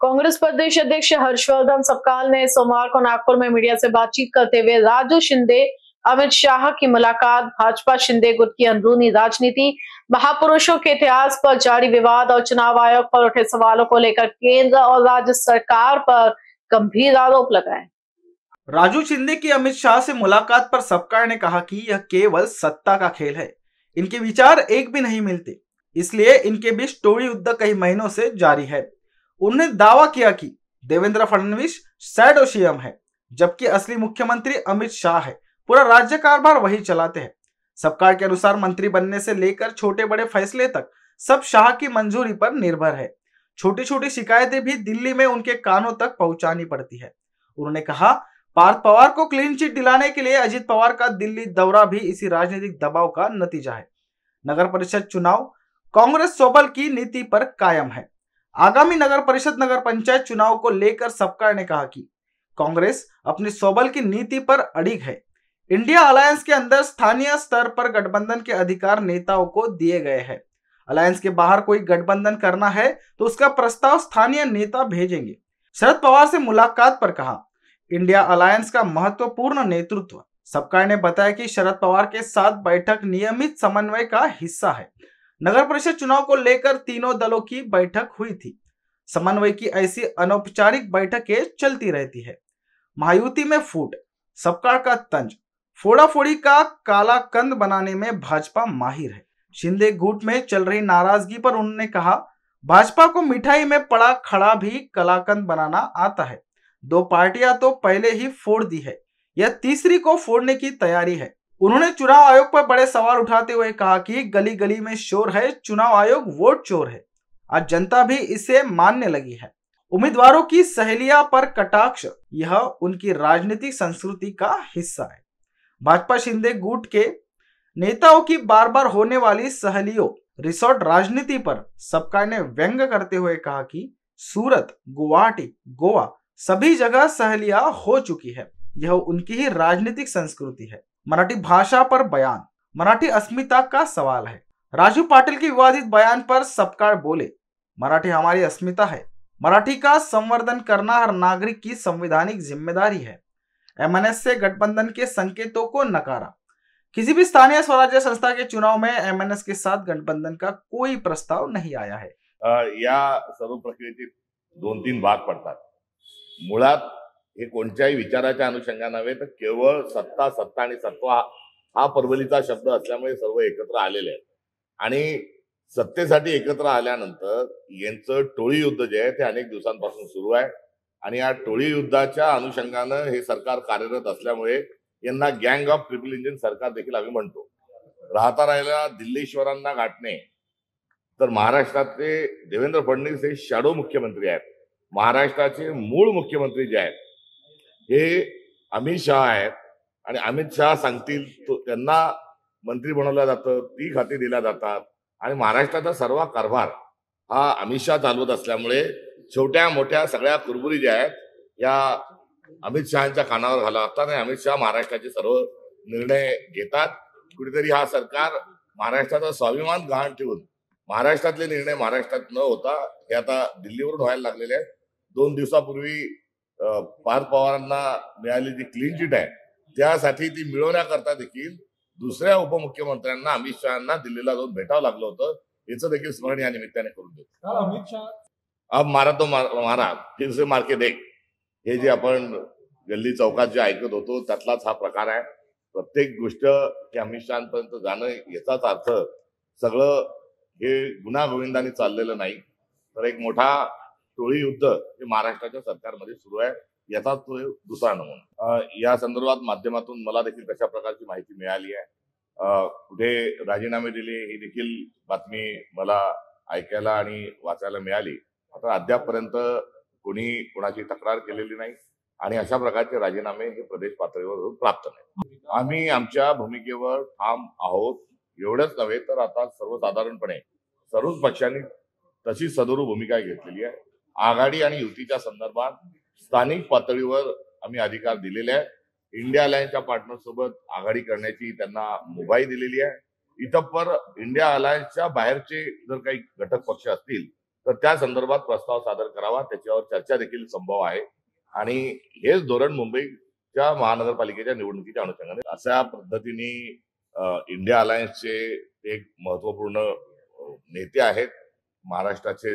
कांग्रेस प्रदेश अध्यक्ष हर्षवर्धन सपकाल ने सोमवार को नागपुर में मीडिया से बातचीत करते हुए राजू शिंदे अमित शाह की मुलाकात, भाजपा शिंदे गुट की अंदरूनी राजनीति, महापुरुषों के इतिहास पर जारी विवाद और चुनाव आयोग पर उठे सवालों को लेकर केंद्र और राज्य सरकार पर गंभीर आरोप लगाए। राजू शिंदे की अमित शाह से मुलाकात पर सपकाल ने कहा कि यह केवल सत्ता का खेल है, इनके विचार एक भी नहीं मिलते, इसलिए इनके बीच टोली युद्ध कई महीनों से जारी है। उन्होंने दावा किया कि देवेंद्र फडणवीस शैडो सीएम है, जबकि असली मुख्यमंत्री अमित शाह है। पूरा राज्य कारभार वही चलाते हैं। सपकाल के अनुसार मंत्री बनने से लेकर छोटे बड़े फैसले तक सब शाह की मंजूरी पर निर्भर है। छोटी छोटी शिकायतें भी दिल्ली में उनके कानों तक पहुंचानी पड़ती है। उन्होंने कहा, पार्थ पवार को क्लीन चिट दिलाने के लिए अजित पवार का दिल्ली दौरा भी इसी राजनीतिक दबाव का नतीजा है। नगर परिषद चुनाव कांग्रेस सोबल की नीति पर कायम है। आगामी नगर परिषद नगर पंचायत चुनाव को लेकर सपकाल ने कहा कि कांग्रेस अपनी सोबल की नीति पर अड़िग है। इंडिया अलायंस के अंदर स्थानीय स्तर पर गठबंधन के अधिकार नेताओं को दिए गए हैं। अलायंस के बाहर कोई गठबंधन करना है तो उसका प्रस्ताव स्थानीय नेता भेजेंगे। शरद पवार से मुलाकात पर कहा, इंडिया अलायंस का महत्वपूर्ण नेतृत्व। सपकाल ने बताया कि शरद पवार के साथ बैठक नियमित समन्वय का हिस्सा है। नगर परिषद चुनाव को लेकर तीनों दलों की बैठक हुई थी। समन्वय की ऐसी अनौपचारिक बैठकें चलती रहती है। महायुति में फूट, सपकाल का तंज, फोड़ाफोड़ी का काला कंद बनाने में भाजपा माहिर है। शिंदे गुट में चल रही नाराजगी पर उन्होंने कहा, भाजपा को मिठाई में पड़ा खड़ा भी कलाकंद बनाना आता है। दो पार्टियां तो पहले ही फोड़ दी है, यह तीसरी को फोड़ने की तैयारी है। उन्होंने चुनाव आयोग पर बड़े सवाल उठाते हुए कहा कि गली गली में शोर है, चुनाव आयोग वोट चोर है। आज जनता भी इसे मानने लगी है। उम्मीदवारों की सहेलियां पर कटाक्ष, यह उनकी राजनीतिक संस्कृति का हिस्सा है। भाजपा शिंदे गुट के नेताओं की बार बार होने वाली सहेलियों रिसोर्ट राजनीति पर सपकाल ने व्यंग करते हुए कहा कि सूरत, गुवाहाटी, गोवा सभी जगह सहेलियां हो चुकी है। यह उनकी ही राजनीतिक संस्कृति है। मराठी भाषा पर बयान, मराठी अस्मिता का सवाल है। राजू पाटिल के विवादित बयान पर सपकाल बोले, मराठी हमारी अस्मिता है। मराठी का संवर्धन करना हर नागरिक की संवैधानिक जिम्मेदारी है। एमएनएस से गठबंधन के संकेतों को नकारा। किसी भी स्थानीय स्वराज्य संस्था के चुनाव में एमएनएस के साथ गठबंधन का कोई प्रस्ताव नहीं आया है। या सर्व प्रक्रियेचे 2-3 भाग पडतात। मुळात हे कोणत्याही विचाराच्या अनुषंगाने नव्हे तर केवळ सत्ता सत्ता आणि सत्वा हा परवलीचा शब्द असल्यामुळे सर्व एकत्र आलेले आहेत आणि सत्तेसाठी एकत्र आल्यानंतर यांचं टोळी युद्ध जे आहे ते अनेक दिवसांपासून सुरू आहे आणि या टोळी युद्धाच्या अनुषंगाने हे सरकार कार्यरत असल्यामुळे यांना गँग ऑफ ट्रिपल इंजिन सरकार देखील आम्ही म्हणतो। राहता राहिला दिल्लीश्वरांना गाठणे तर महाराष्ट्रातले देवेंद्र फडणवीस हे शॅडो मुख्यमंत्री आहेत। महाराष्ट्राचे मूळ मुख्यमंत्री जे आहेत हे अमित शाह आहेत आणि अमित शाह सांगतील त्यांना मंत्री बनवलं जातं, ती खाती दिल्या जातात आणि महाराष्ट्राचा सर्व कारभार हा अमित शाह चालवत असल्यामुळे छोट्या मोठ्या सगळ्या कुरबुरी ज्या आहेत या अमित शहांच्या कानावर घालतात आणि अमित शाह महाराष्ट्राचे सर्व निर्णय घेतात। कुठेतरी हा सरकार महाराष्ट्राचा स्वाभिमान गहाण ठेवून महाराष्ट्रातले निर्णय महाराष्ट्रात न होता हे आता दिल्लीवरून व्हायला लागलेले आहेत। 2 दिवसापूर्वी पार्थ पवारांना मिळालेली जी क्लीन चिट आहे त्यासाठी ती मिळवण्याकरता देखील दुसऱ्या उपमुख्यमंत्र्यांना अमित शहांना दिल्लीला जाऊन भेटावं लागलं होतं। याचं देखील स्मरण या निमित्ताने करून देतो। अमित शाह अब मारा तो मारा फिर से मार के देख, हे जे आपण गल्ली चौकात जे ऐकत होतो त्यातलाच हा प्रकार आहे। प्रत्येक गोष्ट की अमित शहांपर्यंत जाणं याचाच अर्थ सगळं हे गुन्हा-गोविंदाने चाललेलं नाही, तर एक मोठा टोळी युद्ध हे महाराष्ट्राच्या सरकारमध्ये सुरू आहे, याचा तो दुसरा नमुना। या संदर्भात माध्यमातून मला देखील कशा प्रकारची माहिती मिळाली आहे, कुठे राजीनामे दिले ही देखील बातमी मला ऐकायला आणि वाचायला मिळाली। आता अद्यापपर्यंत कोणी कोणाची तक्रार केलेली नाही आणि अशा प्रकारचे राजीनामे हे प्रदेश पातळीवर प्राप्त नाही। आम्ही आमच्या भूमिकेवर ठाम आहोत। एवढंच नव्हे तर आता सर्वसाधारणपणे सर्वच पक्षांनी तशी सदोरू भूमिका घेतलेली आहे। आघाडी आणि युतीच्या संदर्भात स्थानिक पातळीवर आम्ही अधिकार दिलेले आहे। इंडिया अलायन्सच्या पार्टनर सोबत आघाडी करण्याची त्यांना मुभाई दिलेली आहे। इतपर इंडिया अलायन्सच्या बाहेरचे जर काही घटक पक्ष असतील तर त्या संदर्भात प्रस्ताव सादर करावा, त्याच्यावर चर्चा देखील संभव आहे. आणि हेच धोरण मुंबईच्या महानगरपालिकेच्या निवडणुकीच्या अनुषंगाने अशा पद्धतीने इंडिया अलायन्सचे एक महत्वपूर्ण नेते आहेत, महाराष्ट्राचे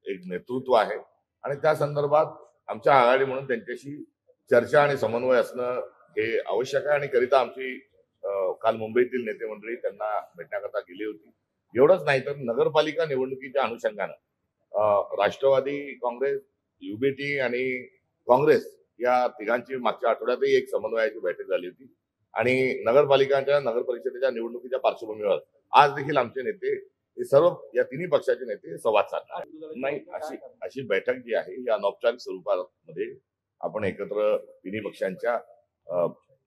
एक नेतृत्व आहे आणि त्या संदर्भात आमच्या आघाडी म्हणून त्यांच्याशी चर्चा आणि समन्वय असणं हे आवश्यक आहे. आणि करिता आमची काल मुंबईतील नेते मंडळी त्यांना भेटण्याकरता गेली होती. एवढंच नाही तर नगरपालिका निवडणुकीच्या अनुषंगानं राष्ट्रवादी काँग्रेस, युबीटी आणि काँग्रेस या तिघांची मागच्या आठवड्यातही एक समन्वयाची बैठक झाली होती. आणि नगर परिषदेच्या निवडणुकीच्या पार्श्वभूमीवर आज देखील आमचे नेते हे सर्व या तिन्ही पक्षाचे नेते संवाद साधणार. नाही, अशी बैठक जी आहे ही अनौपचारिक स्वरूपामध्ये आपण एकत्र तिन्ही पक्षांच्या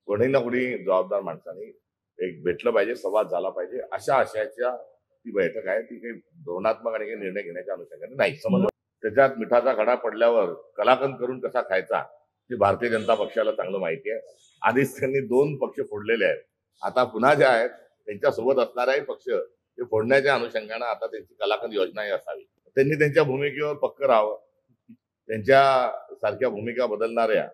कोणी ना कोणी जबाबदार माणसांनी एक भेटलं पाहिजे, संवाद झाला पाहिजे, अशा आशयाच्या ती बैठक आहे. ती काही धोरणात्मक आणि काही निर्णय घेण्याच्या अनुषंगाने नाही. समज त्याच्यात मिठाचा खडा पडल्यावर कलाकंद करून कसा खायचा हे भारतीय जनता पक्षाला चांगलं माहिती आहे. आधीच त्यांनी 2 पक्ष फोडलेले आहेत. आता पुन्हा जे आहेत त्यांच्यासोबत असणाराही पक्ष हे फोडण्याच्या अनुषंगाने आता त्यांची कलाकंद योजनाही असावी. त्यांनी त्यांच्या भूमिकेवर पक्क राहावं. त्यांच्या सारख्या भूमिका बदलणाऱ्या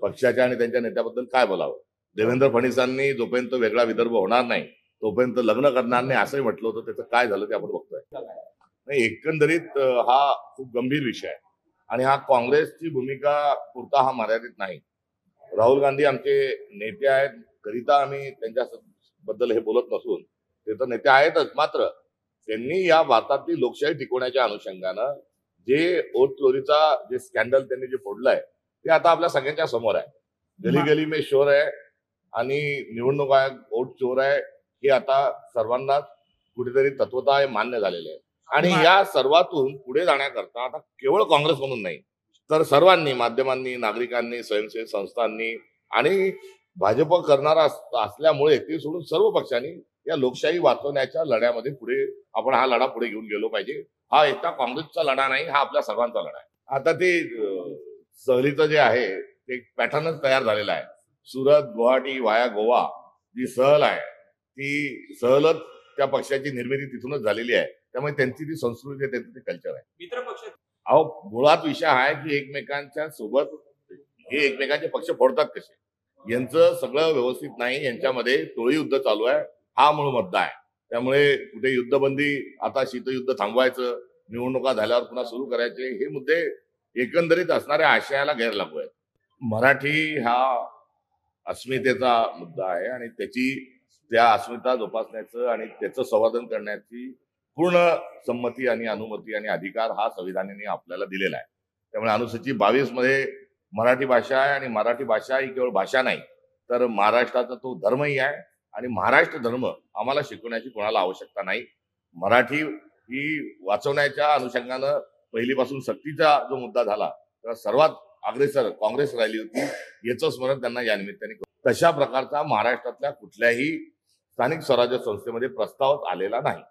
पक्षाच्या आणि त्यांच्या नेत्याबद्दल काय बोलावं. देवेंद्र फडणवीसांनी जोपर्यंत वेगळा विदर्भ होणार नाही तोपर्यंत लग्न करणार नाही असंही म्हटलं होतं. त्याचं काय झालं ते आपण बघतोय. नाही, एकंदरीत हा खूप गंभीर विषय आहे आणि हा काँग्रेसची भूमिका पुरता हा मर्यादित नाही. राहुल गांधी आमचे नेते आहेत, करिता आम्ही त्यांच्याबद्दल हे बोलत नसून ते तर नेते आहेतच, मात्र त्यांनी या भारतातली लोकशाही टिकवण्याच्या अनुषंगानं जे ओट चोरीचा जे स्कॅन्डल त्यांनी जे फोडलंय ते आता आपल्या सगळ्यांच्या समोर आहे. गली गली में शोर आहे आणि निवडणूक आयोग ओट चोर आहे हे आता सर्वांना कुठेतरी तत्वतः मान्य झालेलं आहे. आणि या सर्वातून पुढे जाण्याकरता आता केवळ काँग्रेस म्हणून नाही तर सर्वांनी, माध्यमांनी, नागरिकांनी, स्वयंसेवी संस्थांनी आणि भाजप करणारा असल्यामुळे ते सोडून सर्व पक्षांनी या लोकशाही वाचवण्याच्या लढ्यामध्ये पुढे आपण हा लढा पुढे घेऊन गेलो पाहिजे. हा एकटा काँग्रेसचा लढा नाही, हा आपल्या सर्वांचा लढा आहे. आता ते सहलीचं जे आहे ते पॅटर्नच तयार झालेला आहे. सुरत, गुवाहाटी वाया गोवा जी सहल आहे ती सहलच त्या पक्षाची निर्मिती तिथूनच झालेली आहे. त्यामुळे त्यांची ती संस्कृती आहे, त्यांचं ते कल्चर आहे. मित्र पक्ष मुळात विषय आहे की एकमेकांच्या सोबत हे एकमेकांचे पक्ष फोडतात कसे, यांचं सगळं व्यवस्थित नाही. यांच्यामध्ये टोळी युद्ध चालू आहे, हा मूळ मुद्दा आहे. त्यामुळे कुठे युद्धबंदी, आता शीतयुद्ध थांबवायचं, निवडणुका झाल्यावर पुन्हा सुरू करायचे, हे मुद्दे एकंदरीत असणाऱ्या आशयाला गैर लागू आहेत. मराठी हा अस्मितेचा मुद्दा आहे आणि त्या अस्मिता जोपासण्याचं आणि त्याचं संवर्धन करण्याची पूर्ण संमती आणि अनुमती आणि अधिकार हा संविधानाने आपल्याला दिलेला आहे. त्यामुळे अनुसूचित 22 मध्ये मराठी भाषा आहे आणि मराठी भाषा ही केवळ भाषा नाही तर महाराष्ट्राचा तो धर्मही आहे आणि महाराष्ट्र धर्म आम्हाला शिकवण्याची कोणाला आवश्यकता नाही. मराठी ही वाचवण्याच्या अनुषंगानं पहिलीपासून सक्तीचा जो मुद्दा झाला तेव्हा सर्वात अग्रेसर काँग्रेस राहिली होती, याचं स्मरण त्यांना या निमित्ताने तशा प्रकारचा महाराष्ट्रातल्या कुठल्याही स्थानिक स्वराज्य संस्थेमध्ये प्रस्ताव आलेला नाही.